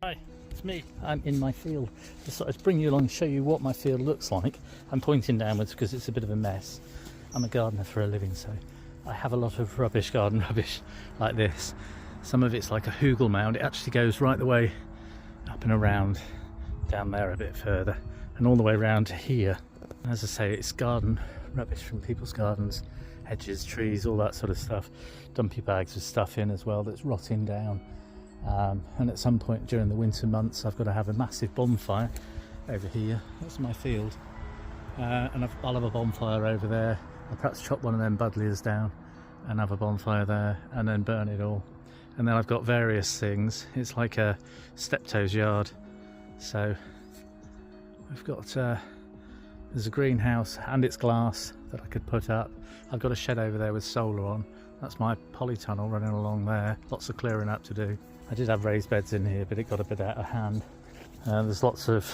Hi, it's me. I'm in my field. Just thought I'd bring you along and show you what my field looks like. I'm pointing downwards because it's a bit of a mess. I'm a gardener for a living, so I have a lot of rubbish, garden rubbish like this. Some of it's like a hugel mound. It actually goes right the way up and around, down there a bit further, and all the way around to here. As I say, it's garden rubbish from people's gardens, hedges, trees, all that sort of stuff. Dumpy bags with stuff in as well that's rotting down. And at some point during the winter months I've got to have a massive bonfire over here. That's my field, and I'll have a bonfire over there. I'll perhaps chop one of them buddleias down and have a bonfire there and then burn it all. And then I've got various things. It's like a steptoe's yard, so I've got there's a greenhouse and it's glass that I could put up. I've got a shed over there with solar on. That's my polytunnel running along there. Lots of clearing up to do. I did have raised beds in here, but it got a bit out of hand. There's lots of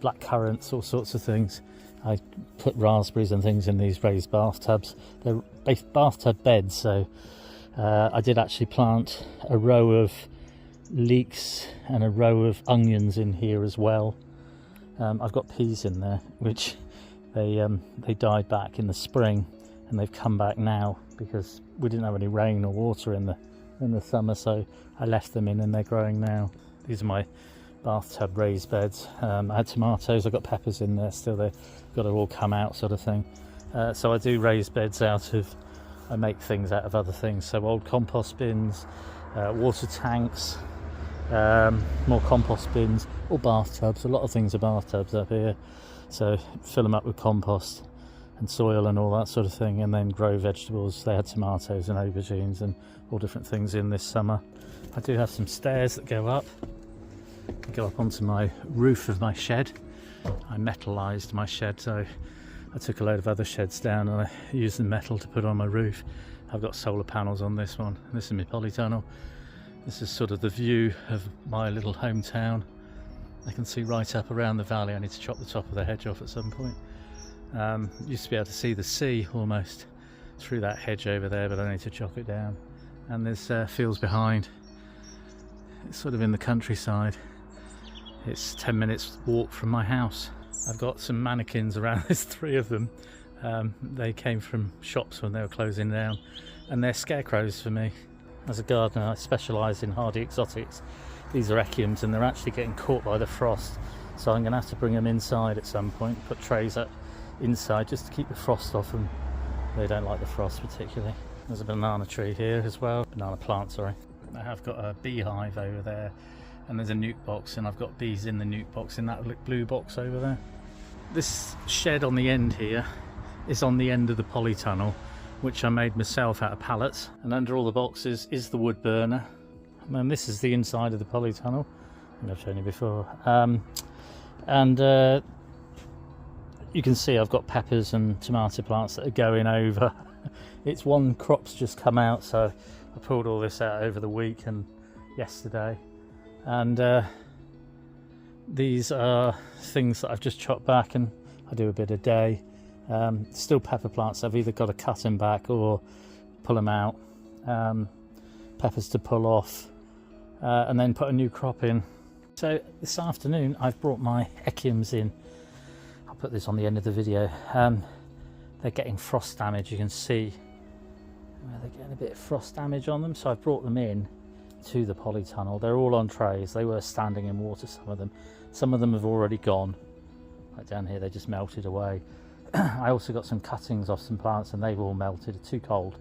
black currants, all sorts of things. I put raspberries and things in these raised bathtubs. They're bathtub beds, so I did actually plant a row of leeks and a row of onions in here as well. I've got peas in there, which they died back in the spring, and they've come back now because we didn't have any rain or water in the summer, so I left them in and they're growing now. These are my bathtub raised beds. I had tomatoes, I've got peppers in there still. They've got to all come out, sort of thing. So I do raised beds I make things out of other things, so old compost bins, water tanks, more compost bins, or bathtubs. A lot of things are bathtubs up here, so fill them up with compost and soil and all that sort of thing, and then grow vegetables. They had tomatoes and aubergines and all different things in this summer. I do have some stairs that go up onto my roof of my shed. I metallized my shed, so I took a load of other sheds down and I used the metal to put on my roof. I've got solar panels on this one. This is my polytunnel. This is sort of the view of my little hometown. I can see right up around the valley. I need to chop the top of the hedge off at some point. Used to be able to see the sea almost through that hedge over there, but I need to chop it down. And there's fields behind. It's sort of in the countryside. It's 10 minutes walk from my house. I've got some mannequins around. There's 3 of them. They came from shops when they were closing down, and they're scarecrows for me. As a gardener, I specialise in hardy exotics. These are echiums, and they're actually getting caught by the frost, so I'm going to have to bring them inside at some point, put trays up inside just to keep the frost off them. They don't like the frost particularly. There's a banana tree here as well, banana plant, sorry. I have got a beehive over there, and there's a nuke box, and I've got bees in the nuke box in that blue box over there. This shed on the end here is on the end of the polytunnel, which I made myself out of pallets, and under all the boxes is the wood burner. And this is the inside of the polytunnel. I think I've shown you before. You can see I've got peppers and tomato plants that are going over. It's one crop's just come out, so I pulled all this out over the week and yesterday. And these are things that I've just chopped back, and I do a bit a day. Still pepper plants. I've either got to cut them back or pull them out. Peppers to pull off, and then put a new crop in. So this afternoon I've brought my echiums in. I'll put this on the end of the video. They're getting frost damage. You can see they're getting a bit of frost damage on them, so I've brought them in to the polytunnel. They're all on trays. They were standing in water, some of them have already gone. Like down here, they just melted away. I also got some cuttings off some plants, and they've all melted. It's too cold,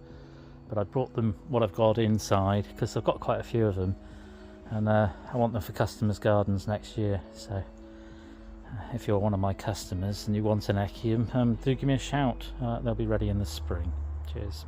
but I brought them what I've got inside because I've got quite a few of them, and I want them for customers' gardens next year. So if you're one of my customers and you want an echium, do give me a shout. They'll be ready in the spring. Cheers.